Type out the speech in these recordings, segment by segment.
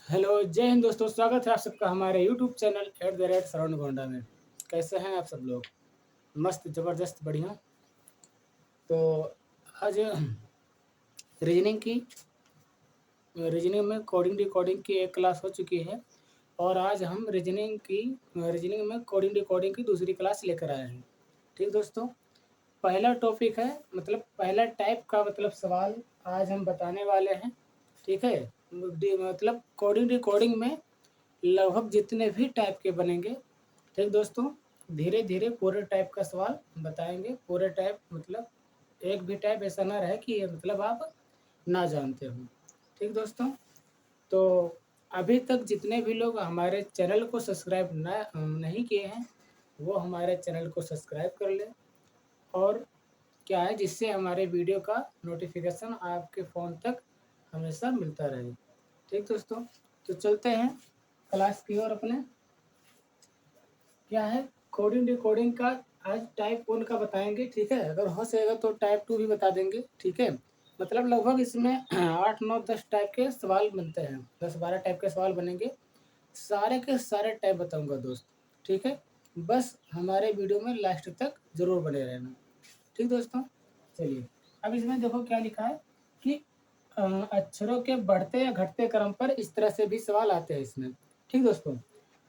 Hello, जय हिंद दोस्तों, स्वागत है आप सबका हमारे यूट्यूब चैनल @सराउंड गोंडा में। कैसे हैं आप सब लोग? मस्त, ज़बरदस्त, बढ़िया। तो आज रीजनिंग में कोडिंग डिकोडिंग की एक क्लास हो चुकी है और आज हम रीजनिंग में कोडिंग डिकोडिंग की दूसरी क्लास लेकर आए हैं। ठीक दोस्तों? पहला टॉपिक है मतलब पहला टाइप का मतलब सवाल आज हम बताने वाले हैं, ठीक है? मतलब कोडिंग डिकोडिंग में लगभग जितने भी टाइप के बनेंगे, ठीक दोस्तों, धीरे-धीरे पूरे टाइप का सवाल बताएँगे। पूरे टाइप मतलब एक भी टाइप ऐसा ना रहे कि ये मतलब आप ना जानते हों। ठीक दोस्तों? तो अभी तक जितने भी लोग हमारे चैनल को सब्सक्राइब नहीं किए हैं, वो हमारे चैनल को सब्सक्राइब कर लें और क्या है जिससे हमारे वीडियो का नोटिफ़िकेशन आपके फ़ोन तक हमेशा मिलता रहे। ठीक दोस्तों? तो चलते हैं क्लास की ओर अपने। क्या है कोडिंग डिकोडिंग का आज टाइप 1 का बताएँगे, ठीक है? अगर हो सकेगा तो टाइप 2 भी बता देंगे, ठीक है? मतलब लगभग इसमें 8, 9, 10 टाइप के सवाल बनते हैं। 10-12 टाइप के सवाल बनेंगे। सारे के सारे टाइप बताऊँगा दोस्त, ठीक है? बस हमारे वीडियो में लास्ट तक ज़रूर बने रहना। ठीक दोस्तों? चलिए, अब इसमें देखो क्या लिखा है कि अक्षरों के बढ़ते या घटते क्रम पर इस तरह से भी सवाल आते हैं इसमें। ठीक दोस्तों?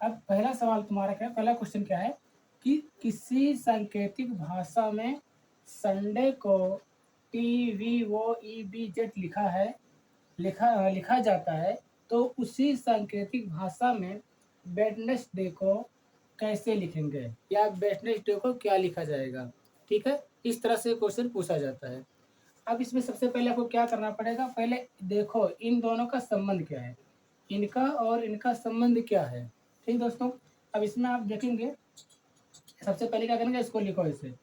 अब पहला सवाल तुम्हारा क्या है, पहला क्वेश्चन क्या है कि किसी सांकेतिक भाषा में संडे को TVOEBZ लिखा जाता है, तो उसी सांकेतिक भाषा में वेडनेसडे को कैसे लिखेंगे या वेडनेसडे को क्या लिखा जाएगा? ठीक है? इस तरह से क्वेश्चन पूछा जाता है। अब इसमें सबसे पहले आपको क्या करना पड़ेगा, पहले देखो इन दोनों का संबंध क्या है? इनका और इनका संबंध क्या है? ठीक दोस्तों? अब इसमें आप देखेंगे, सबसे पहले क्या करेंगे, इसको लिखो ऐसे,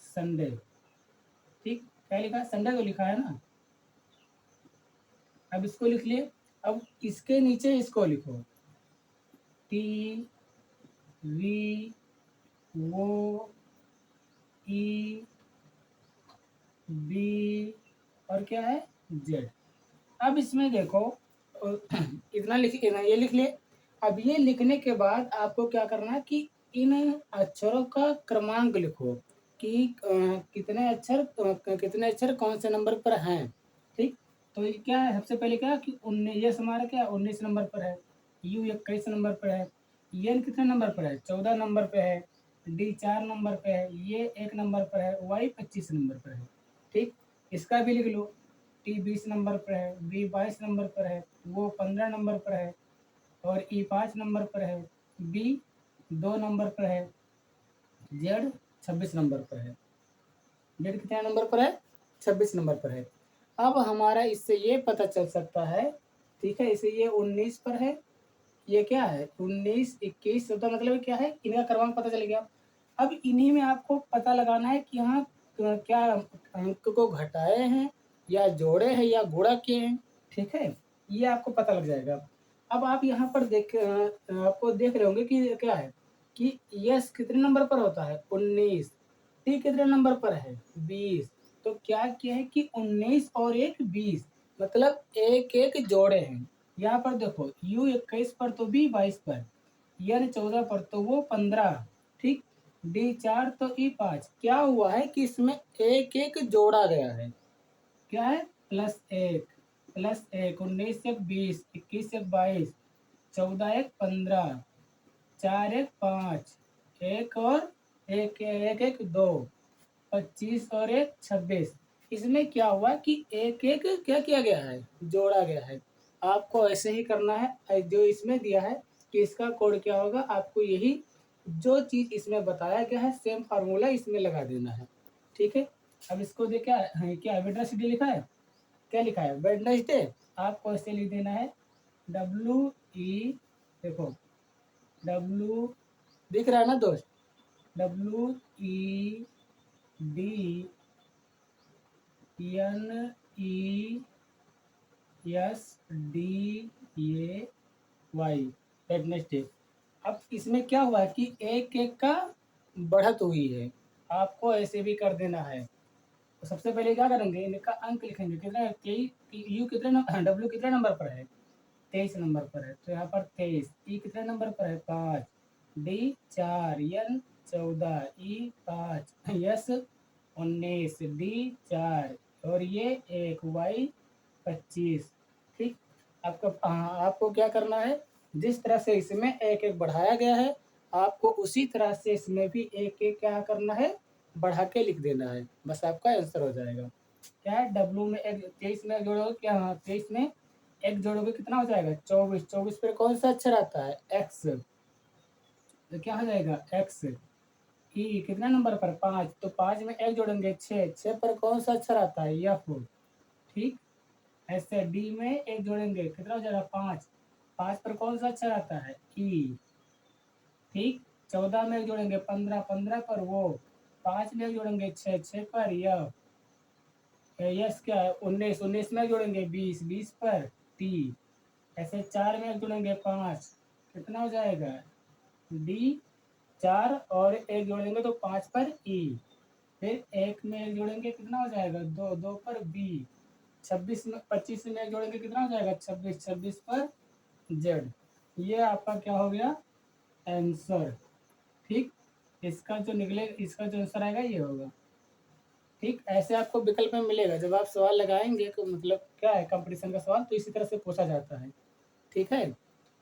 संडे, ठीक? क्या लिखा है? संडे तो लिखा है ना? अब इसको लिख लिए, अब इसके नीचे इसको लिखो, TVOEB और क्या है? Z। अब इसमें देखो इतना ये लिख लिए। अब ये लिखने के बाद आपको क्या करना है कि इन अक्षरों का क्रमांक लिखो कि कितने अक्षर कौन से नंबर पर हैं, ठीक? तो ये क्या है, सबसे पहले क्या है कि यस हमारा क्या 19 नंबर पर है, यू 21 नंबर पर है, एन कितने नंबर पर है, 14 नंबर पे है, डी 4 नंबर पे है, ये 1 नंबर पर है, वाई 25 नंबर पर है, ठीक? इसका भी लिख लो, टी 20 नंबर पर है, बी 22 नंबर पर है, वो 15 नंबर पर है और ई 5 नंबर पर है, बी 2 नंबर पर है, जेड 26 नंबर पर है। जेड कितने नंबर पर है? 26 नंबर पर है। अब हमारा इससे ये पता चल सकता है, ठीक है, इसे ये 19 पर है, ये क्या है 19, 21 तो मतलब क्या है, इनका क्रमांक पता चल गया। अब इन्हीं में आपको पता लगाना है कि यहाँ क्या अंक को घटाए हैं या जोड़े हैं या गुणा किए हैं, ठीक है? ये आपको पता लग जाएगा। अब आप यहाँ पर आपको देख रहे होंगे कि क्या है कि यस कितने नंबर पर होता है? 19। टी कितने नंबर पर है? 20। तो क्या किया है कि 19 और एक 20 मतलब एक-एक जोड़े हैं। यहाँ पर देखो यू 21 पर तो बी 22 पर, एन 14 पर तो वो 15, ठीक? डी 4 तो ई 5। क्या हुआ है कि इसमें एक-एक जोड़ा गया है। क्या है? प्लस 1, 19 से 20, 21 से 22, 14 एक 15, 4 एक 5, 1 और 1 1 1 2, 25 और 1 26। इसमें क्या हुआ कि एक-एक क्या किया गया है? जोड़ा गया है। आपको ऐसे ही करना है जो इसमें दिया है कि इसका कोड क्या होगा, आपको यही जो चीज़ इसमें बताया गया है सेम फार्मूला इसमें लगा देना है, ठीक है? अब इसको क्या वेडनेसडे लिखा है? क्या लिखा है? वेडनेसडे। आपको ऐसे लिख देना है WE, देखो W, दिख रहा है ना दोस्त? WEDNESDAY, Wednesday. अब इसमें क्या हुआ है कि एक-एक का बढ़त हुई है। आपको ऐसे भी कर देना है। तो सबसे पहले क्या करेंगे, इनका अंक लिखेंगे, कितना यू कितने डब्ल्यू कितने नंबर पर है? 23 नंबर पर है, तो यहाँ पर 23। ई कितने नंबर पर है? 5। डी 4, एन 14, ई 5, एस 19, डी 4 और ये 1, वाई 25। ठीक। आपको क्या करना है, जिस तरह से इसमें एक एक बढ़ाया गया है, आपको उसी तरह से इसमें भी एक एक क्या करना है, बढ़ा के लिख देना है। बस आपका आंसर हो जाएगा। क्या है, डब्लू में एक 23 में जोड़ोगे क्या? हाँ, 23 में एक जोड़ोगे कितना हो जाएगा? 24। 24 पर कौन सा अक्षर आता है? एक्स। तो क्या हो जाएगा? एक्स। ई कितने नंबर पर? 5। तो 5 में एक जोड़ेंगे 6। 6 पर कौन सा अक्षर आता है? एफ। ठीक। ऐसे डी में एक जोड़ेंगे कितना हो जाएगा? 5। 5 पर कौन सा अक्षर आता है? ई। ठीक। 14 में एक जोड़ेंगे 15। 15 पर वो। 5 में एक जोड़ेंगे 6। 6 पर यफ। यस क्या है? 19। 19 में एक जोड़ेंगे 20। 20 पर टी। ऐसे 4 में एक जोड़ेंगे 5। कितना हो जाएगा? डी। 4 और एक जोड़ेंगे तो 5 पर ई। फिर 1 में एक जोड़ेंगे कितना हो जाएगा? 2। 2 पर बी। 26 में 25 में एक जोड़ेंगे कितना हो जाएगा? 26। 26 पर जेड। ये आपका क्या हो गया? आंसर। ठीक। इसका जो निकले, इसका जो आंसर आएगा ये होगा। ठीक। ऐसे आपको विकल्प में मिलेगा, जब आप सवाल लगाएंगे तो मतलब क्या है, कंपटीशन का सवाल तो इसी तरह से पूछा जाता है। ठीक है।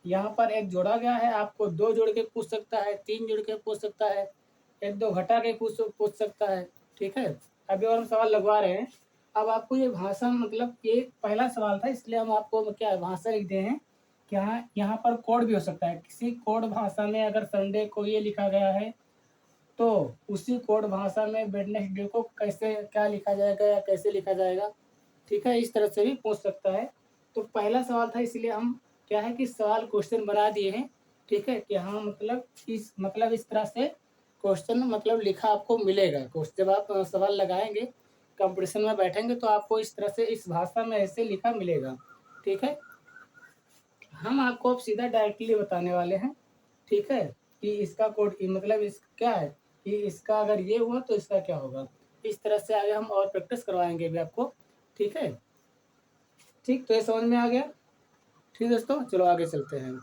यहाँ पर एक जोड़ा गया है, आपको 2 जोड़ के पूछ सकता है, 3 जोड़ के पूछ सकता है, 1-2 घटा के पूछ सकता है। ठीक है। अभी और हम सवाल लगवा रहे हैं। अब आपको ये भाषा मतलब ये पहला सवाल था, इसलिए हम आपको क्या है, भाषा लिख दे हैं। क्या यहाँ पर कोड भी हो सकता है, किसी कोड भाषा में अगर संडे को ये लिखा गया है तो उसी कोड भाषा में वेडनेसडे को कैसे क्या लिखा जाएगा या कैसे लिखा जाएगा। ठीक है, इस तरह से भी पूछ सकता है। तो पहला सवाल था, इसलिए हम क्या है कि सवाल क्वेश्चन बना दिए हैं। ठीक है, कि हाँ मतलब इस तरह से क्वेश्चन मतलब लिखा आपको मिलेगा। जब आप सवाल लगाएंगे, कंपटीशन में बैठेंगे तो आपको इस तरह से इस भाषा में ऐसे लिखा मिलेगा। ठीक है। हम आपको अब सीधा डायरेक्टली बताने वाले हैं। ठीक है, कि इसका कोड मतलब इस क्या है कि इसका अगर ये हुआ तो इसका क्या होगा। इस तरह से आगे हम और प्रैक्टिस करवाएंगे भी आपको। ठीक है। ठीक, तो ये समझ में आ गया। ठीक दोस्तों, चलो आगे चलते हैं।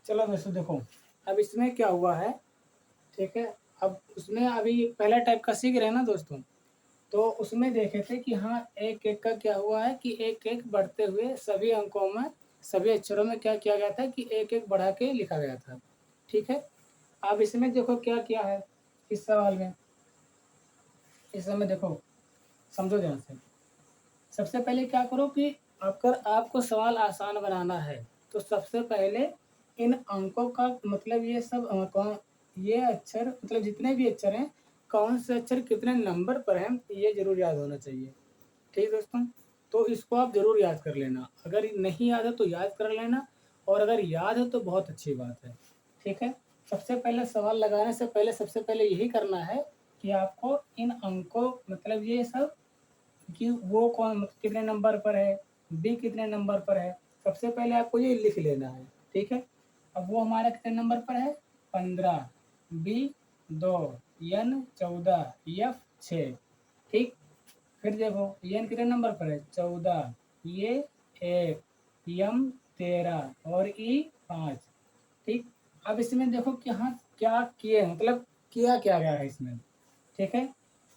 चलो दोस्तों देखो, अब इसमें क्या हुआ है। ठीक है। अब उसमें अभी पहला टाइप का सीख रहे हैं ना दोस्तों, तो उसमें देखे थे कि हाँ एक एक का क्या हुआ है कि एक एक बढ़ते हुए सभी अंकों में, सभी अक्षरों में क्या किया गया था कि एक एक बढ़ा के लिखा गया था। ठीक है। अब इसमें देखो क्या किया है इस सवाल में। इस समय देखो, समझो ध्यान से। सबसे पहले क्या करो कि अगर आपको सवाल आसान बनाना है तो सबसे पहले इन अंकों का मतलब ये सब कौन, ये अक्षर मतलब जितने भी अक्षर हैं, कौन से अक्षर कितने नंबर पर हैं, ये जरूर याद होना चाहिए। ठीक दोस्तों, तो इसको आप जरूर याद कर लेना। अगर नहीं याद है तो याद कर लेना, और अगर याद है तो बहुत अच्छी बात है। ठीक है। सबसे पहले सवाल लगाने से पहले सबसे पहले यही करना है कि आपको इन अंकों मतलब ये सब कि वो कौन कितने नंबर पर है, बी कितने नंबर पर है, सबसे पहले आपको ये लिख लेना है। ठीक है। अब वो हमारा कितने नंबर पर है? 15, बी 2, एन 14, एफ 6। ठीक। फिर देखो एन कितने नंबर पर है? 14, ये 1, एम 13 और ई 5। ठीक। अब इसमें देखो कि हाँ क्या किए मतलब किया क्या गया है इसमें। ठीक है।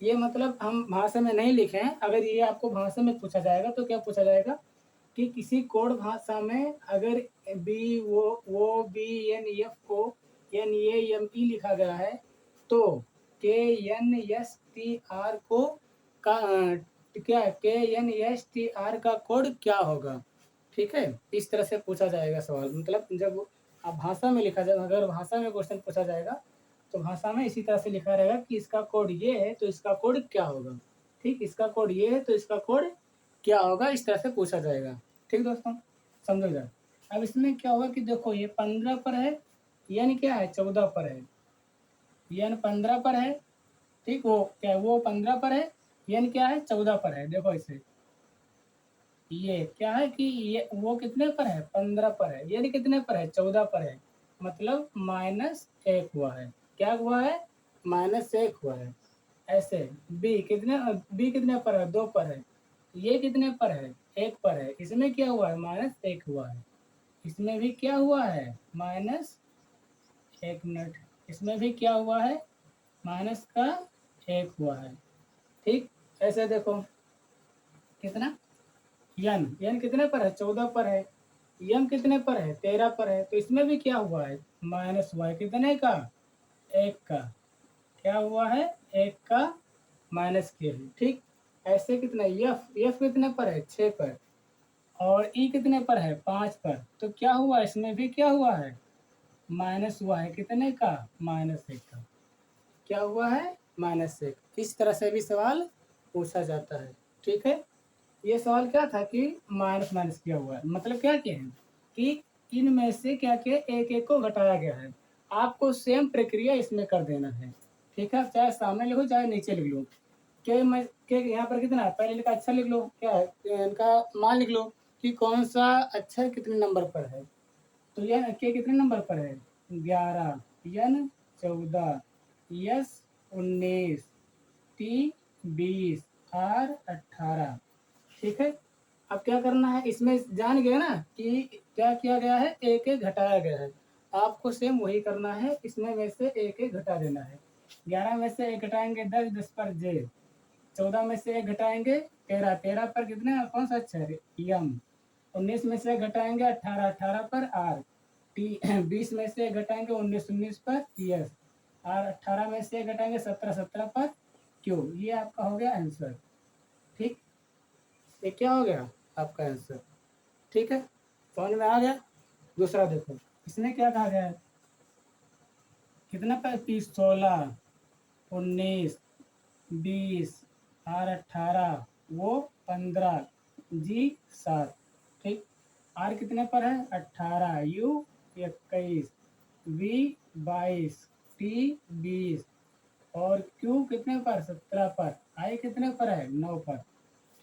ये मतलब हम भाषा में नहीं लिखे हैं, अगर ये आपको भाषा में पूछा जाएगा तो क्या पूछा जाएगा कि किसी कोड भाषा में अगर बी वो बी एन एफ को एन ए एम ई लिखा गया है तो के एन एस टी आर को का क्या के एन एस टी आर का कोड क्या होगा। ठीक है, इस तरह से पूछा जाएगा सवाल। मतलब जब आप भाषा में लिखा जाएगा, अगर भाषा में क्वेश्चन पूछा जाएगा तो भाषा में इसी तरह से लिखा रहेगा कि इसका कोड ये है तो इसका कोड क्या होगा। ठीक, इसका कोड ये है तो इसका कोड क्या होगा, इस तरह से पूछा जाएगा। ठीक दोस्तों, समझो इधर। अब इसमें क्या होगा कि देखो ये 15 पर है, यानी क्या है 14 पर है, यानी 15 पर है। ठीक, वो क्या है वो 15 पर है, यानी क्या है 14 पर है। देखो इसे, ये क्या है कि ये वो कितने पर है? 15 पर है, यानी कितने पर है? 14 पर है, मतलब -1 हुआ है। क्या हुआ है? -1 हुआ है। ऐसे बी कितने पर है? 2 पर है। ये कितने पर है? 1 पर है, इसमें क्या हुआ है -1 हुआ है, इसमें भी क्या हुआ है माइनस 1 मिनट, इसमें भी क्या हुआ है माइनस का 1 हुआ है। ठीक, ऐसे देखो कितना n कितने पर है 14 पर है, m कितने पर है 13 पर है, तो इसमें भी क्या हुआ है माइनस हुआ है कितने का 1 का, क्या हुआ है 1 का माइनस किया है। ठीक, ऐसे कितना f कितने पर है 6 पर और e कितने पर है 5 पर, तो क्या हुआ इसमें भी क्या हुआ है माइनस हुआ है कितने का -1 का, क्या हुआ है -1। इस तरह से भी सवाल पूछा जाता है। ठीक है, ये सवाल क्या था कि माइनस माइनस किया हुआ है, मतलब क्या किए हैं कि इनमें से क्या किया एक एक को घटाया गया है, आपको सेम प्रक्रिया इसमें कर देना है। ठीक है, चाहे सामने लिखो चाहे नीचे लिख लो, के यहाँ पर कितना है पहले लिखा अच्छा लिख लो, क्या है इनका मान लिख लो कि कौन सा अक्षर कितने नंबर पर है, तो यह के कितने नंबर पर है 11, यन 14, यस 19, टी 20, आर 18। ठीक है, अब क्या करना है इसमें जान गए ना कि क्या किया गया है एक एक घटाया गया है, आपको सेम वही करना है, इसमें में से एक एक घटा देना है। 11 में से एक घटाएंगे 10, 10 पर जे, 14 में से एक घटाएंगे 13, 13 पर कितने कौन सा अक्षर यम, 19 में से घटाएंगे 18, 18 पर आर, टी 20 में से घटाएंगे 19, 19 पर यस, आर 18 में से घटाएंगे 17, 17 पर क्यू। ये आपका हो गया आंसर। ठीक, ये क्या हो गया आपका आंसर। ठीक है, समझ में आ गया। दूसरा देखो इसमें क्या कहा गया है कितना पर 30, 16, 19, 20, आर 18, वो 15, जी 7। ठीक, आर कितने पर है 18, यू 21, वी 22, टी 20 और क्यू कितने पर 17 पर, आई कितने पर है 9 पर।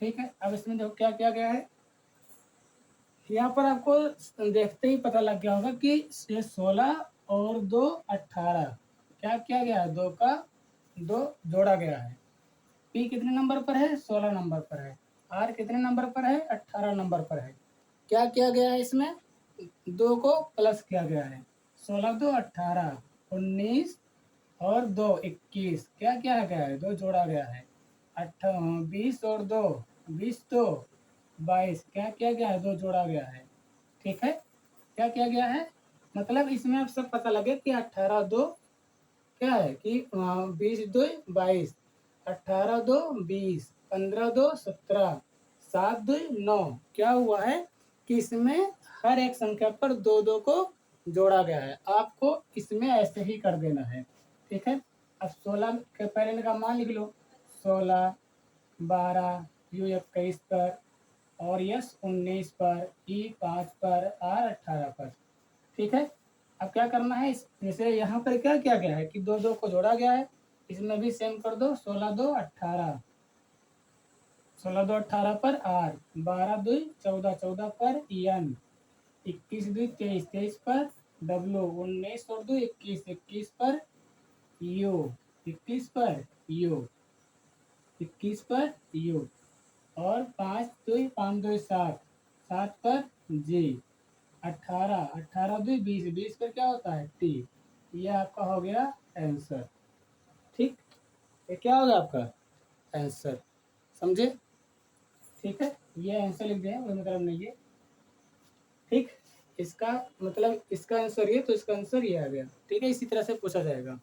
ठीक है, अब इसमें देखो क्या किया गया है, यहाँ पर आपको देखते ही पता लग गया होगा कि ये 16 और 2 18, क्या किया गया है 2 का 2 जोड़ा गया है। पी कितने नंबर पर है 16 नंबर पर है, आर कितने नंबर पर है 18 नंबर पर है, क्या किया गया है इसमें 2 को प्लस किया गया है, 16 2 18, 19 और 2 21, क्या किया गया है 2 जोड़ा गया है, 20 और 2 20 2 22, क्या किया गया है 2 जोड़ा गया है। ठीक है, क्या किया गया है मतलब इसमें अब सब पता लगे कि 18 2 क्या है कि 20 2 22, 18 2 20, 15 2 17, 7 2 9, क्या हुआ है कि इसमें हर एक संख्या पर 2 2 को जोड़ा गया है, आपको इसमें ऐसे ही कर देना है। ठीक है, अब 16 के पहले का मान लिख लो 16, 12, यू 21 पर और यस 19 पर, ई 5 पर, आर 18 पर। ठीक है, अब क्या करना है जैसे यहाँ पर क्या किया गया है कि 2 2 को जोड़ा गया है, इसमें भी सेम कर दो 16 2 18, 16 2 18 पर आर, 12 2 14, 14 पर एन, 21 2 23, 23 पर डब्ल्यू, 19 और 2 21, 21 पर यू, 21 पर यू, 21 पर यू और 5 2 5 2 7, 7 पर जी, 18 18 2 20, 20 पर क्या होता है टी। ये आपका हो गया आंसर। ठीक, ये क्या होगा आपका आंसर, समझे। ठीक है, ये आंसर लिख दें कोई मतलब नहीं है। ठीक, इसका मतलब इसका आंसर ये तो इसका आंसर ये आ गया। ठीक है, इसी तरह से पूछा जाएगा।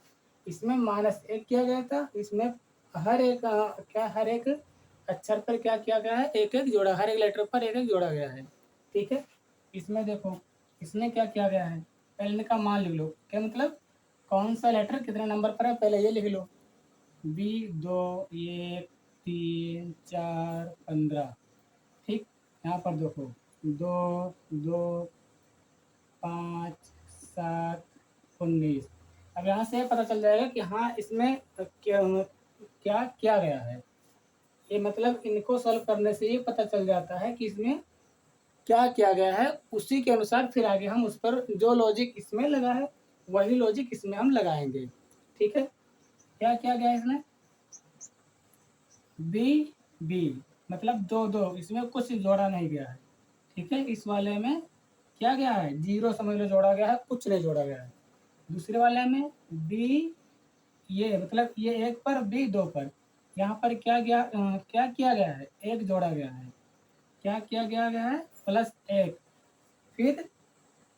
इसमें -1 किया गया था, इसमें हर एक क्या हर एक अक्षर पर क्या किया गया है एक एक जोड़ा, हर एक लेटर पर एक एक जोड़ा गया है। ठीक है, इसमें देखो इसमें क्या किया गया है पहले का मान लिख लो, क्या मतलब कौन सा लेटर कितने नंबर पर है पहले ये लिख लो, बी 2 1 3 4 15। ठीक, यहाँ पर देखो 2 2 5 7 19। अब यहाँ से पता चल जाएगा कि हाँ इसमें क्या क्या किया गया है, ये मतलब इनको सॉल्व करने से ये पता चल जाता है कि इसमें क्या किया गया है, उसी के अनुसार फिर आगे हम उस पर जो लॉजिक इसमें लगा है वही लॉजिक इसमें हम लगाएंगे। ठीक है, क्या किया गया है इसमें बी बी मतलब दो दो, इसमें कुछ जोड़ा नहीं गया है। ठीक है, इस वाले में क्या गया है, जीरो समझ लो जोड़ा गया है, कुछ नहीं जोड़ा गया है। दूसरे वाले में बी, ये मतलब ये एक पर, बी दो पर, यहाँ पर क्या गया, क्या किया गया है, एक जोड़ा गया है। क्या किया गया है, प्लस एक। फिर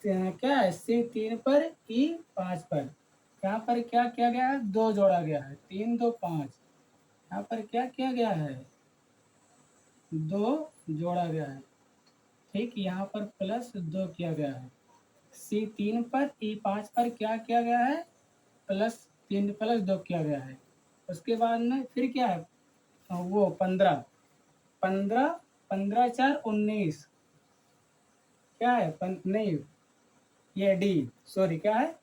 क्या है, सी तीन पर, ई पाँच पर, यहाँ पर क्या किया गया है, दो जोड़ा गया है, तीन दो पाँच। यहाँ पर क्या किया गया है, दो जोड़ा गया है। ठीक, यहाँ पर प्लस दो किया गया है। सी तीन पर, ई पाँच पर क्या किया गया है, प्लस तीन प्लस दो किया गया है। उसके बाद में फिर क्या है, वो 15, 15, 15 4 19, क्या है नहीं, ये डी, सॉरी क्या है,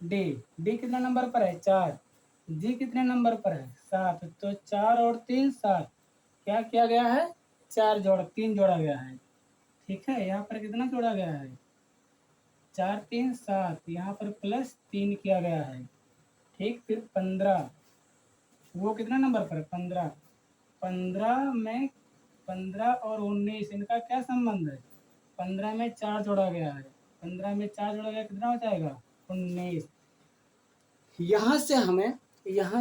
डी। डी कितने नंबर पर है, चार। जी कितने नंबर पर है, सात। तो चार और तीन सात, क्या किया गया है, चार जोड़ा, तीन जोड़ा गया है। ठीक है, यहाँ पर कितना जोड़ा गया है, चार तीन सात, यहाँ पर प्लस तीन किया गया है। ठीक, फिर 15, वो कितना नंबर पर है, 15। 15 में, 15 और 19 इनका क्या संबंध है, 15 में चार जोड़ा गया है, 15 में चार जोड़ा गया, कितना हो जाएगा, 19। यहाँ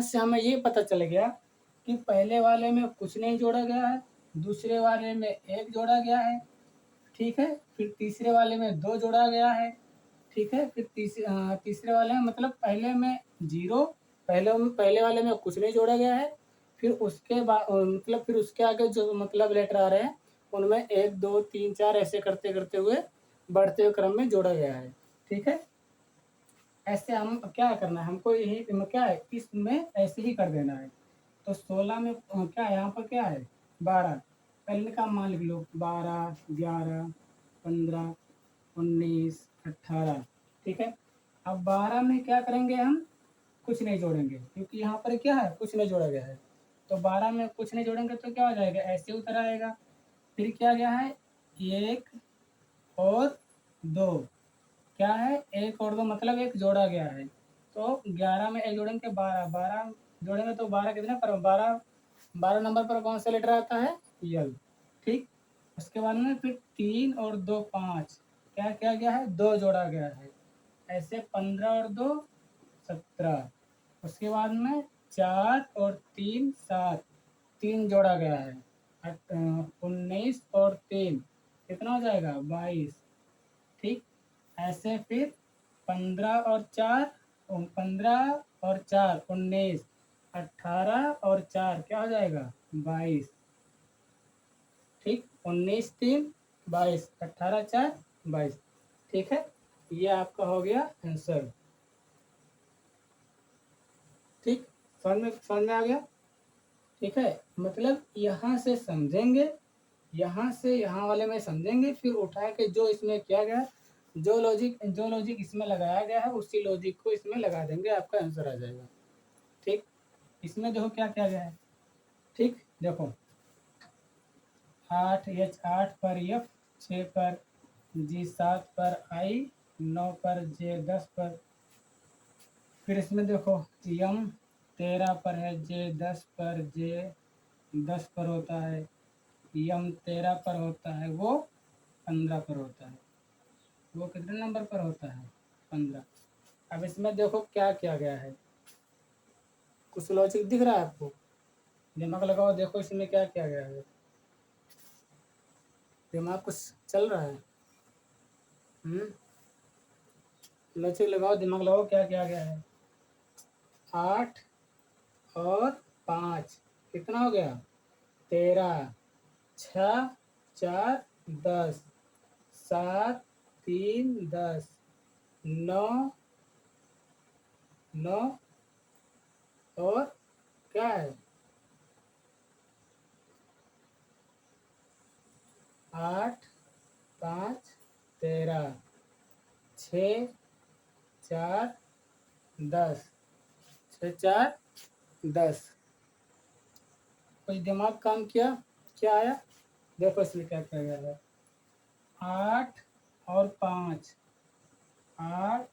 से हमें ये पता चल गया कि पहले वाले में कुछ नहीं जोड़ा गया है, दूसरे वाले में एक जोड़ा गया है। ठीक है, फिर तीसरे वाले में दो जोड़ा गया है। ठीक है, फिर तीसरे वाले में मतलब पहले में जीरो, पहले वाले में कुछ नहीं जोड़ा गया है। फिर उसके बाद मतलब फिर उसके आगे जो मतलब लेटर आ रहे हैं उनमें एक दो तीन चार ऐसे करते करते हुए बढ़ते हुए क्रम में जोड़ा गया है। ठीक है, ऐसे हम क्या करना है, हमको यही क्या है, इसमें ऐसे ही कर देना है। तो 16 में क्या है, यहाँ पर क्या है, 12, पहले का मान लिख लो, 12 11 15 19 18। ठीक है, अब 12 में क्या करेंगे हम, कुछ नहीं जोड़ेंगे क्योंकि यहाँ पर क्या है, कुछ नहीं जोड़ा गया है। तो 12 में कुछ नहीं जोड़ेंगे तो क्या हो जाएगा, ऐसे उतर आएगा। फिर क्या गया है, एक और दो, क्या है, एक और दो मतलब एक जोड़ा गया है। तो 11 में एक जोड़ेंगे, 12, 12 जोड़ेंगे तो 12 कितने पर, 12, 12 नंबर पर कौन सा लेटर आता है, यल। ठीक, उसके बाद में फिर तीन और दो पाँच, क्या किया गया है, दो जोड़ा गया है। ऐसे 15 और दो 17। उसके बाद में चार और तीन सात, तीन जोड़ा गया है। 19 और तीन कितना हो जाएगा, 22। ठीक, ऐसे फिर 15 और चार, 15 और चार 19, 18 और चार क्या हो जाएगा, 22। ठीक, 19 3 22, 18 4 22। ठीक है, ये आपका हो गया आंसर। ठीक, समझ में आ गया। ठीक है, मतलब यहाँ से समझेंगे, यहाँ से यहाँ वाले में समझेंगे, फिर उठा के जो इसमें किया गया, जो लॉजिक इसमें लगाया गया है उसी लॉजिक को इसमें लगा देंगे, आपका आंसर आ जाएगा। ठीक, इसमें देखो क्या किया गया है। ठीक, देखो 8 एच 8 पर एफ, 6 पर जी, 7 पर आई, 9 पर जे, 10 पर। फिर इसमें देखो यम 13 पर है, जे 10 पर, जे 10 पर होता है, यम 13 पर होता है, वो 15 पर होता है। वो कितने नंबर पर होता है, 15। अब इसमें देखो क्या किया गया है, कुछ लॉजिक दिख रहा है आपको, दिमाग लगाओ, देखो इसमें क्या किया गया है, दिमाग कुछ चल रहा है। लॉजिक लगाओ, दिमाग लगाओ, क्या किया गया है। 8 और 5 कितना हो गया, 13, 6 4 10, 7 3 10, 9 9 और क्या है, 8 5 13, 6 4 10, 6 4 10। कुछ दिमाग काम किया, क्या आया, देखो इसमें क्या किया गया है। 8 और 5, 8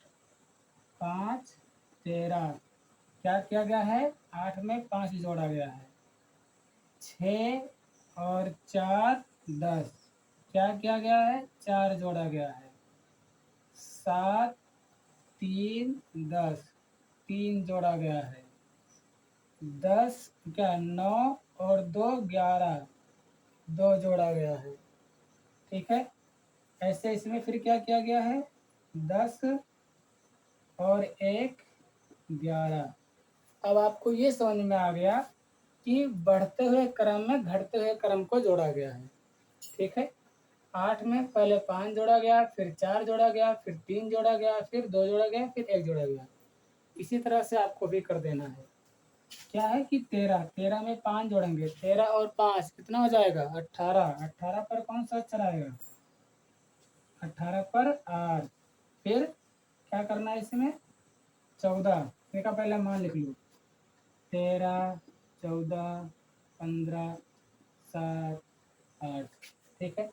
5 13, क्या किया गया है, 8 में 5 जोड़ा गया है। 6 और 4 10, क्या किया गया है, 4 जोड़ा गया है। 7 3 10, 3 जोड़ा गया है। 10 क्या 9 और 2 11, 2 जोड़ा गया है। ठीक है, ऐसे इसमें फिर क्या किया गया है, 10 और 1 11। अब आपको ये समझ में आ गया कि बढ़ते हुए क्रम में घटते हुए क्रम को जोड़ा गया है। ठीक है, 8 में पहले 5 जोड़ा गया, फिर 4 जोड़ा गया, फिर 3 जोड़ा गया, फिर 2 जोड़ा गया, फिर 1 जोड़ा गया। इसी तरह से आपको भी कर देना है। क्या है कि 13, 13 में 5 जोड़ेंगे, 13 और 5 कितना हो जाएगा, 18। 18 पर कौन सा अक्षर आएगा, 18 पर आर। फिर क्या करना है इसमें, 14 का पहले मान लिख लो, 13 14 15 7 8। ठीक है,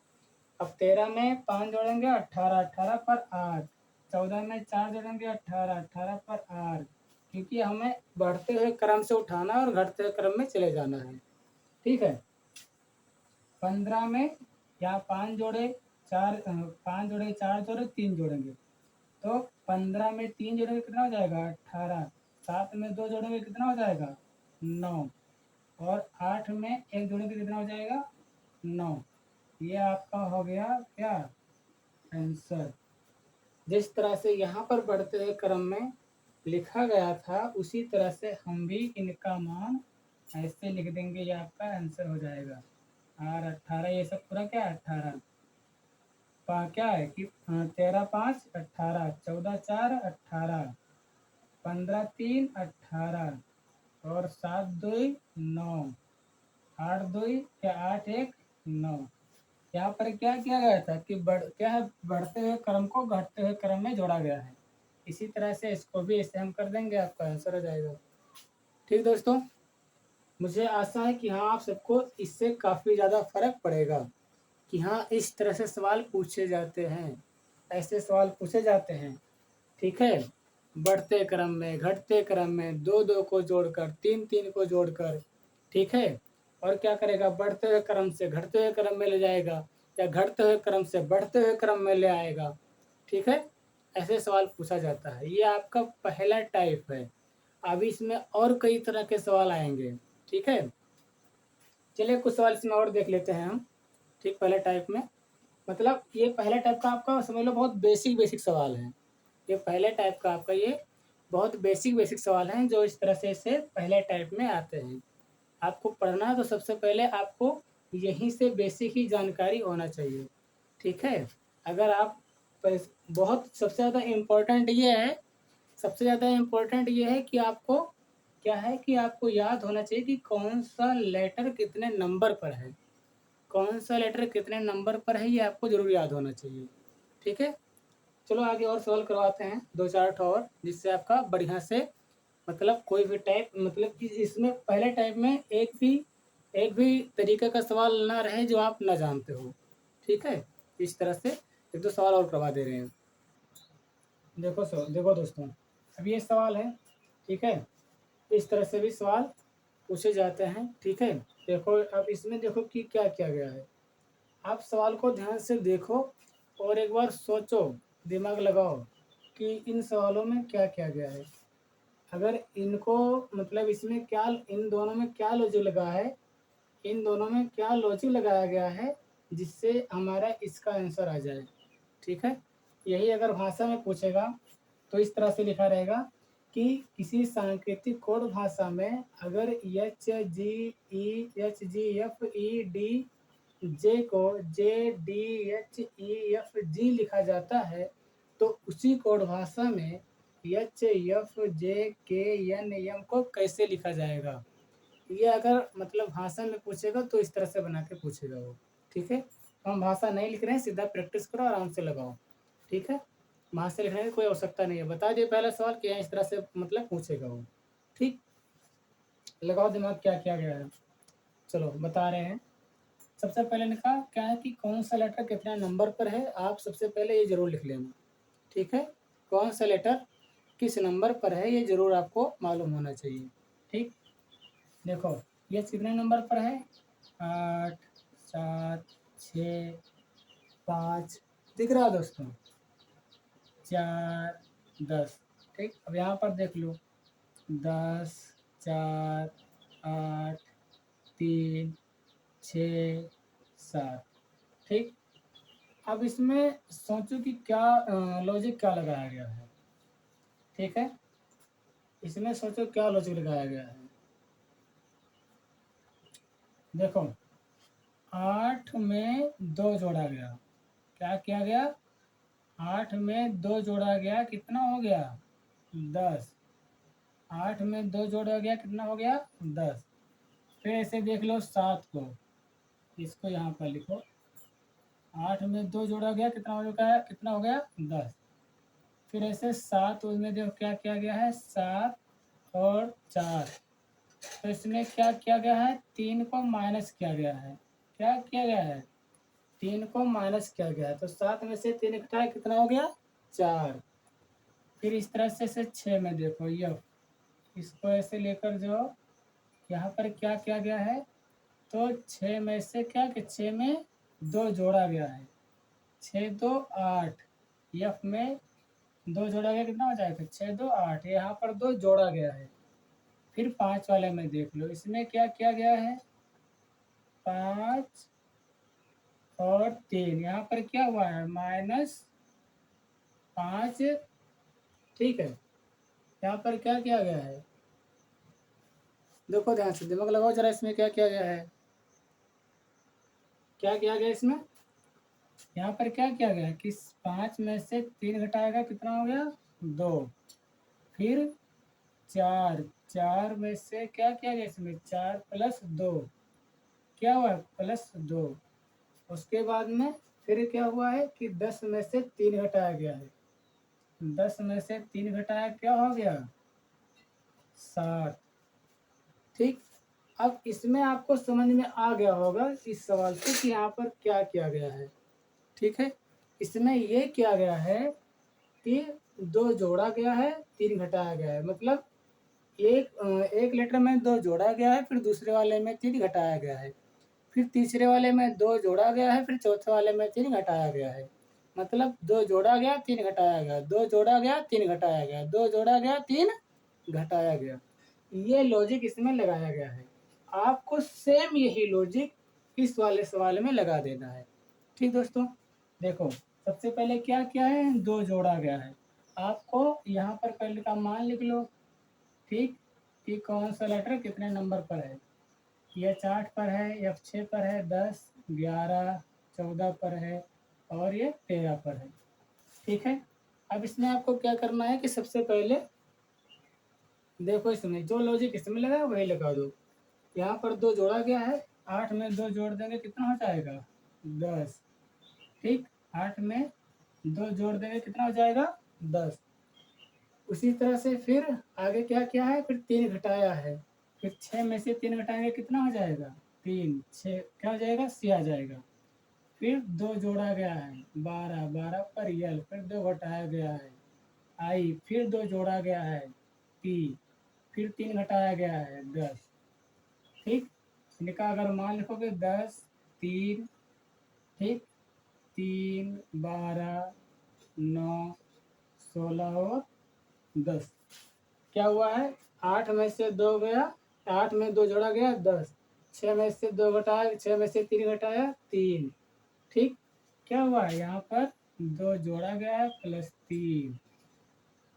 अब 13 में 5 जोड़ेंगे, 18, 18 पर 8। 14 में 4 जोड़ेंगे, 18, 18 पर आर। क्योंकि हमें बढ़ते हुए क्रम से उठाना है और घटते हुए क्रम में चले जाना है। ठीक है, 15 में यहाँ 5 जोड़े, 4 5 जोड़े, 4 जोड़े, 3 जोड़ेंगे, तो 15 में 3 जोड़ेंगे कितना हो जाएगा, 18। 7 में 2 जोड़ेंगे कितना हो जाएगा, 9। और 8 में 1 जोड़ेंगे कितना हो जाएगा, 9। ये आपका हो गया क्या, आंसर। जिस तरह से यहाँ पर बढ़ते हुए क्रम में लिखा गया था, उसी तरह से हम भी इनका मान ऐसे लिख देंगे, ये आपका आंसर हो जाएगा। और 18, ये सब पूरा क्या है, 18 क्या है कि 13 5 18, 14 4 18, 15 3 18, और 7 2 9, 8 2 क्या 8 1 9। यहाँ पर क्या किया गया था कि क्या है, बढ़ते हुए क्रम को घटते हुए क्रम में जोड़ा गया है। इसी तरह से इसको भी ऐसे हम कर देंगे, आपका आंसर हो जाएगा। ठीक दोस्तों, मुझे आशा है कि हाँ आप सबको इससे काफ़ी ज़्यादा फर्क पड़ेगा कि हाँ इस तरह से सवाल पूछे जाते हैं, ऐसे सवाल पूछे जाते हैं। ठीक है, बढ़ते क्रम में घटते क्रम में, 2 2 को जोड़कर, 3 3 को जोड़कर। ठीक है, और क्या करेगा, बढ़ते हुए क्रम से घटते हुए क्रम में ले जाएगा, या घटते हुए क्रम से बढ़ते हुए क्रम में ले आएगा। ठीक है, ऐसे सवाल पूछा जाता है। ये आपका पहला टाइप है, अभी इसमें और कई तरह के सवाल आएंगे। ठीक है, चलिए कुछ सवाल इसमें और देख लेते हैं हम। ठीक, पहले टाइप में मतलब ये पहले टाइप का आपका समझ लो बहुत बेसिक बेसिक सवाल है। ये पहले टाइप का आपका ये बहुत बेसिक बेसिक सवाल हैं जो इस तरह से पहले टाइप में आते हैं। आपको पढ़ना है तो सबसे पहले आपको यहीं से बेसिक ही जानकारी होना चाहिए। ठीक है, अगर आप बहुत सबसे ज़्यादा इम्पोर्टेंट ये है, सबसे ज़्यादा इम्पोर्टेंट ये है कि आपको क्या है कि आपको याद होना चाहिए कि कौन सा लेटर कितने नंबर पर है, कौन सा लेटर कितने नंबर पर है, ये आपको ज़रूर याद होना चाहिए। ठीक है, चलो आगे और सवाल करवाते हैं 2 4 और, जिससे आपका बढ़िया से मतलब कोई भी टाइप मतलब कि इसमें पहले टाइप में एक भी तरीके का सवाल ना रहे जो आप ना जानते हो। ठीक है, इस तरह से 1 2 सवाल और करवा दे रहे हैं। देखो दोस्तों, अब ये सवाल है। ठीक है, इस तरह से भी सवाल पूछे जाते हैं। ठीक है, देखो अब इसमें देखो कि क्या किया गया है। आप सवाल को ध्यान से देखो और एक बार सोचो, दिमाग लगाओ कि इन सवालों में क्या किया गया है। अगर इनको मतलब इसमें क्या, इन दोनों में क्या लॉजिक लगा है, इन दोनों में क्या लॉजिक लगाया गया है जिससे हमारा इसका आंसर आ जाए। ठीक है, यही अगर भाषा में पूछेगा तो इस तरह से लिखा रहेगा कि किसी सांकेतिक कोड भाषा में अगर HGEFEDJ को JDHEFG लिखा जाता है, तो उसी कोड भाषा में HFJKNM को कैसे लिखा जाएगा। ये अगर मतलब भाषा में पूछेगा तो इस तरह से बना के पूछेगा वो। ठीक है, हम भाषा नहीं लिख रहे हैं, सीधा प्रैक्टिस करो, आराम से लगाओ। ठीक है, भाषा लिखने की कोई आवश्यकता नहीं है। बता दिए पहला सवाल कि यहाँ इस तरह से मतलब पूछेगा वो। ठीक, लगाओ दिमाग क्या किया गया है। चलो बता रहे हैं। सबसे पहले लिखा क्या है कि कौन सा लेटर कितने नंबर पर है, आप सबसे पहले ये जरूर लिख लेना। ठीक है, कौन सा लेटर किस नंबर पर है ये जरूर आपको मालूम होना चाहिए। ठीक, देखो ये कितने नंबर पर है, 8। 7, 6, 5, दिख रहा है दोस्तों, 4, 10। ठीक, अब यहाँ पर देख लो, 10, 4, 8, 3, 6, 7। ठीक, अब इसमें सोचो कि क्या लॉजिक क्या लगाया गया है। ठीक है, इसमें सोचो क्या लॉजिक लगाया गया है। देखो, 8 में 2 जोड़ा गया, क्या किया गया, 8 में 2 जोड़ा गया, कितना हो गया, 10। 8 में 2 जोड़ा गया, कितना हो गया, 10। फिर ऐसे देख लो 7 को, इसको यहाँ पर लिखो, 8 में 2 जोड़ा गया, कितना हो गया, कितना हो गया, 10। फिर ऐसे 7, उसमें देखो क्या किया गया है, 7 और 4। तो इसमें क्या किया गया है, 3 को माइनस किया गया है। क्या किया गया है, 3 को माइनस किया गया है। तो 7 में से 3 घटाया, कितना हो गया, 4। फिर इस तरह से 6 में देखो, यफ, इसको ऐसे लेकर जाओ, यहाँ पर क्या किया गया है, तो 6 में से क्या कि 6 में 2 जोड़ा गया है, 6 2 8, यफ में 2 जोड़ा गया, कितना हो जाएगा, 6 2 8, यहाँ पर 2 जोड़ा गया है। फिर 5 वाले में देख लो, इसमें क्या किया गया है, 5 और 3, यहाँ पर क्या हुआ है, -5। ठीक है, यहाँ पर क्या किया गया है, देखो ध्यान से दिमाग लगाओ जरा, इसमें क्या किया गया है, क्या किया गया इसमें, यहाँ पर क्या किया गया कि 5 में से 3 घटाएगा, कितना हो गया, 2। फिर 4, 4 में से क्या किया गया इसमें, 4 + 2, क्या हुआ, +2। उसके बाद में फिर क्या हुआ है कि 10 में से 3 घटाया गया है, 10 में से 3 घटाया, क्या हो गया, 7। ठीक, अब इसमें आपको समझ में आ गया होगा इस सवाल से कि यहाँ पर क्या किया गया है। ठीक है, इसमें ये किया गया है कि 2 जोड़ा गया है, 3 घटाया गया है, मतलब एक लेटर में 2 जोड़ा गया है, फिर दूसरे वाले में 3 घटाया गया है, फिर तीसरे वाले में 2 जोड़ा गया है, फिर चौथे वाले में 3 घटाया गया है। मतलब 2 जोड़ा गया, 3 घटाया गया, 2 जोड़ा गया, 3 घटाया गया, 2 जोड़ा गया, 3 घटाया गया। ये लॉजिक इसमें लगाया गया है। आपको सेम यही लॉजिक इस वाले सवाल में लगा देना है। ठीक दोस्तों, देखो सबसे पहले क्या किया है, 2 जोड़ा गया है। आपको यहाँ पर पहले का मान लिख लो, ठीक, कि कौन सा लेटर कितने नंबर पर है। एच 8 पर है, एफ 6 पर है, 10, 11, 14 पर है, और ये 13 पर है। ठीक है, अब इसमें आपको क्या करना है कि सबसे पहले देखो, इसमें जो लॉजिक इसमें लगा है वही लगा दो। यहाँ पर 2 जोड़ा गया है, 8 में 2 जोड़ देंगे, कितना हो जाएगा, 10। ठीक, 8 में 2 जोड़ देंगे, कितना हो जाएगा, 10। उसी तरह से फिर आगे क्या किया है, फिर 3 घटाया है, फिर 6 में से 3 घटाएंगे, कितना हो जाएगा, 3, 6 क्या हो जाएगा, सी आ जाएगा। फिर 2 जोड़ा गया है, 12, 12 पर यल, फिर 2 घटाया गया है, आई, फिर 2 जोड़ा गया है, पी, फिर 3 घटाया गया है, 10। ठीक, इनका अगर मान लिखोगे 10, 3, ठीक, 3, 12, 9, 16 और 10। क्या हुआ है, 8 में से 2 गया, 8 में 2 जोड़ा गया, 10। 6 में से 2 घटाया, 6 में से 3 घटाया, 3। ठीक, क्या हुआ है, यहाँ पर 2 जोड़ा गया है, +3,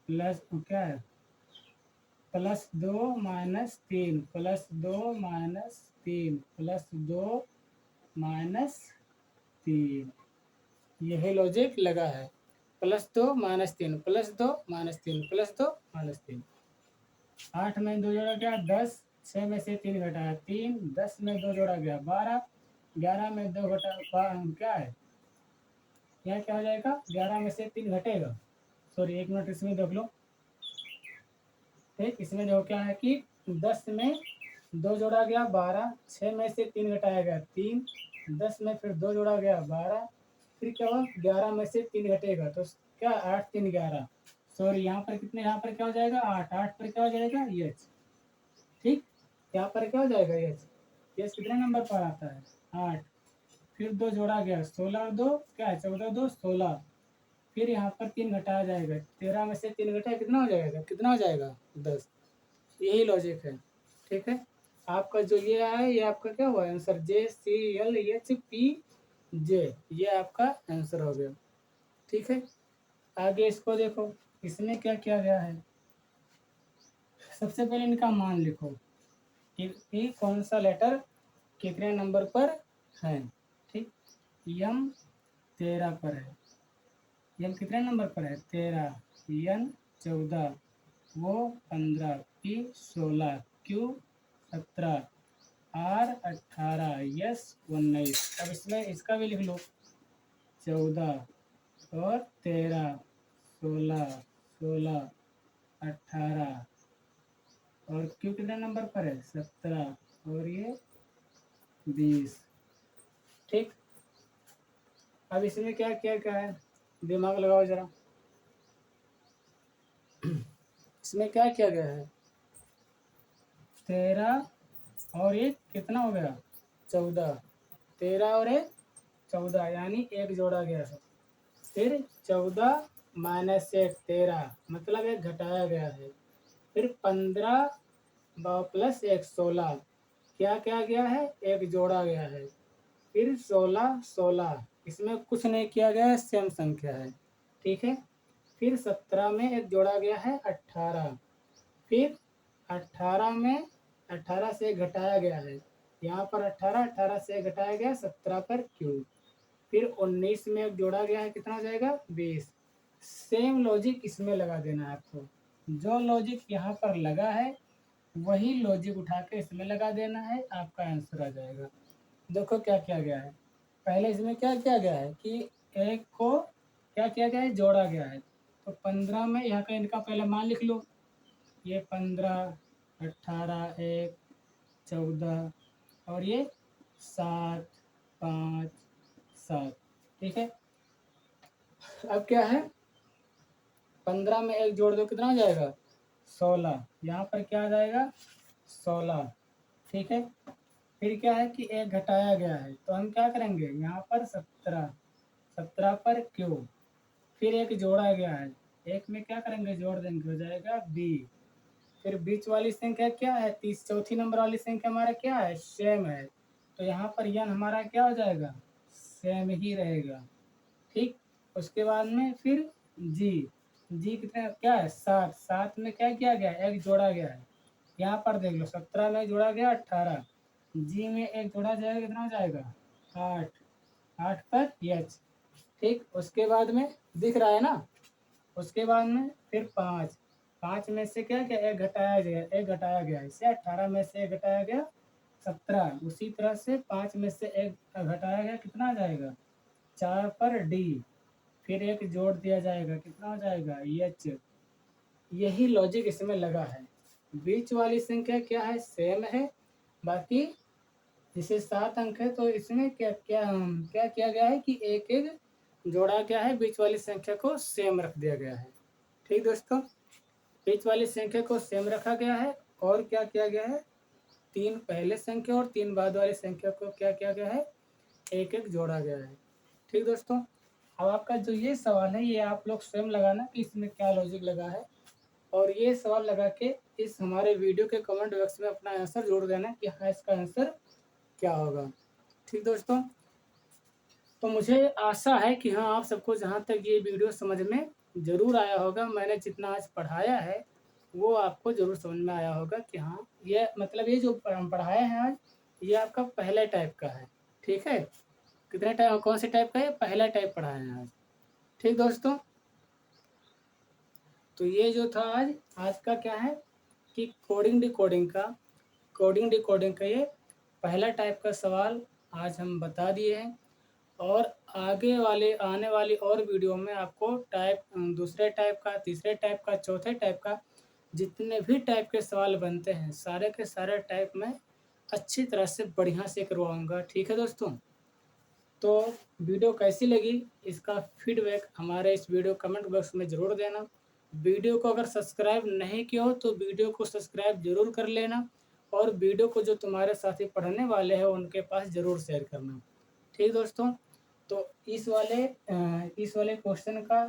प्लस क्या है, +2 -3, +2 -3, +2 -3, यही लॉजिक लगा है। +2 -3, +2 -3, +2 -3। 8 में 2 जोड़ा गया, 10, 6 में से 3 घटाया, 3, 10 में 2 जोड़ा गया, 12, 11 में 2 घटा, क्या है, यहाँ क्या हो जाएगा, 11 में से 3 घटेगा, सॉरी 1 मिनट इसमें देख लो। ठीक, इसमें जो क्या है कि 10 में 2 जोड़ा गया, 12, 6 में से 3 घटाया गया, 3, 10 में फिर 2 जोड़ा गया, 12, फिर क्या हुआ, 11 में से 3 घटेगा, तो क्या, 8 3 11, सॉरी यहाँ पर कितने, यहाँ पर क्या हो जाएगा, 8, 8 पर क्या हो जाएगा, एच। ठीक, यहाँ पर क्या हो जाएगा, एच, एच कितने नंबर पर आता है, 8। फिर 2 जोड़ा गया 16 और 2 क्या है 14 2 16। फिर यहाँ पर 3 घटाया जाएगा 13 में से 3 घटाया कितना हो जाएगा 10। यही लॉजिक है। ठीक है, आपका जो ये है ये आपका क्या हुआ आंसर JCLHPJ, ये आपका आंसर हो गया। ठीक है, आगे इसको देखो, इसमें क्या किया गया है। सबसे पहले इनका मान लिखो कि कौन सा लेटर कितने नंबर पर है। ठीक, यम 13 पर है, यम कितने नंबर पर है 13, यन 14, वो 15, पी 16, क्यू 17, आर 18, यस 19। अब इसमें इसका भी लिख लो 14 और 13, 16, 16, 18 और क्यू कितने नंबर पर है 17 और ये 20। ठीक, अब इसमें क्या क्या क्या है, दिमाग लगाओ जरा। इसमें क्या किया गया है 13 और एक कितना हो गया 14, 13 और एक 14 यानी एक जोड़ा गया है। फिर 14 माइनस एक 13 मतलब एक घटाया गया है। फिर 15 प्लस एक 16 क्या क्या गया है एक जोड़ा गया है। फिर 16 16 इसमें कुछ नहीं किया गया है, सेम संख्या है। ठीक है, फिर 17 में एक जोड़ा गया है 18। फिर 18 में 18 से घटाया गया है, यहाँ पर 18 18 से घटाया गया 17 पर क्यूब। फिर 19 में एक जोड़ा गया है कितना हो जाएगा 20। सेम लॉजिक इसमें लगा देना है आपको, जो लॉजिक यहाँ पर लगा है वही लॉजिक उठा के इसमें लगा देना है, आपका आंसर आ जाएगा। देखो क्या किया गया है, पहले इसमें क्या किया गया है कि एक को क्या किया गया है जोड़ा गया है। तो 15 में यहाँ का इनका पहले मान लिख लो, ये 15, 18, 1, 14 और ये 7, 5, 7। ठीक है, अब क्या है 15 में एक जोड़ दो कितना हो जाएगा 16, यहाँ पर क्या आ जाएगा 16। ठीक है, फिर क्या है कि एक घटाया गया है तो हम क्या करेंगे यहाँ पर 17, 17 पर क्यू। फिर एक जोड़ा गया है, एक में क्या करेंगे जोड़ देंगे हो जाएगा बी। फिर बीच वाली संख्या क्या है चौथी नंबर वाली संख्या हमारा क्या है सेम है, तो यहाँ पर यन हमारा क्या हो जाएगा सेम ही रहेगा। ठीक, उसके बाद में फिर जी, जी कितना क्या है 7, 7 में क्या किया गया एक जोड़ा गया है, यहाँ पर देख लो 17 में जोड़ा गया 18, जी में एक जोड़ा जाएगा कितना हो जाएगा 8, 8 पर एच। ठीक, उसके बाद में दिख रहा है ना, उसके बाद में फिर 5, 5 में से क्या क्या एक घटाया गया इसे 18 में से एक घटाया गया 17। उसी तरह से 5 में से एक घटाया गया कितना आ जाएगा 4 पर डी। फिर एक जोड़ दिया जाएगा कितना हो जाएगा एच। यही लॉजिक इसमें लगा है, बीच वाली संख्या क्या है सेम है, बाकी जैसे 7 अंक है तो इसमें क्या क्या क्या किया गया है कि एक एक जोड़ा गया है, बीच वाली संख्या को सेम रख दिया गया है। ठीक दोस्तों, बीच वाली संख्या को सेम रखा गया है और क्या किया गया है 3 पहले संख्या और 3 बाद वाली संख्या को क्या किया गया है एक एक जोड़ा गया है। ठीक दोस्तों, अब आपका जो ये सवाल है ये आप लोग स्वयं लगाना कि इसमें क्या लॉजिक लगा है, और ये सवाल लगा के इस हमारे वीडियो के कमेंट बॉक्स में अपना आंसर जोड़ देना कि हाँ इसका आंसर क्या होगा। ठीक दोस्तों, तो मुझे आशा है कि हाँ आप सबको जहाँ तक ये वीडियो समझ में ज़रूर आया होगा, मैंने जितना आज पढ़ाया है वो आपको ज़रूर समझ में आया होगा कि हाँ ये मतलब ये जो हम पढ़ाए हैं आज ये आपका पहले टाइप का है। ठीक है, कितने टाइप कौन से टाइप का है पहला टाइप पढ़ाए हैं आज। ठीक दोस्तों, तो ये जो था आज का क्या है कि कोडिंग डिकोडिंग का ये पहला टाइप का सवाल आज हम बता दिए हैं, और आने वाली और वीडियो में आपको दूसरे टाइप का तीसरे टाइप का चौथे टाइप का जितने भी टाइप के सवाल बनते हैं सारे के सारे टाइप में अच्छी तरह से बढ़िया से करवाऊँगा। ठीक है दोस्तों, तो वीडियो कैसी लगी इसका फीडबैक हमारे इस वीडियो कमेंट बॉक्स में ज़रूर देना। वीडियो को अगर सब्सक्राइब नहीं किया हो तो वीडियो को सब्सक्राइब ज़रूर कर लेना, और वीडियो को जो तुम्हारे साथी पढ़ने वाले हैं उनके पास ज़रूर शेयर करना। ठीक दोस्तों, तो इस वाले क्वेश्चन का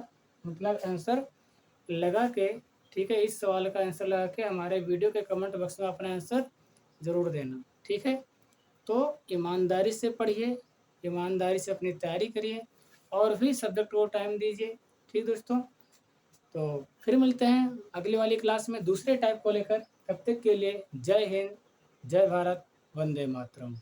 मतलब आंसर लगा के, ठीक है, इस सवाल का आंसर लगा के हमारे वीडियो के कमेंट बॉक्स में अपना आंसर ज़रूर देना, ठीक है। तो ईमानदारी से पढ़िए, ईमानदारी से अपनी तैयारी करिए और भी सब्जेक्ट को टाइम दीजिए, ठीक दोस्तों। तो फिर मिलते हैं अगली वाली क्लास में दूसरे टाइप को लेकर। तब तक के लिए जय हिंद, जय भारत, वंदे मातरम।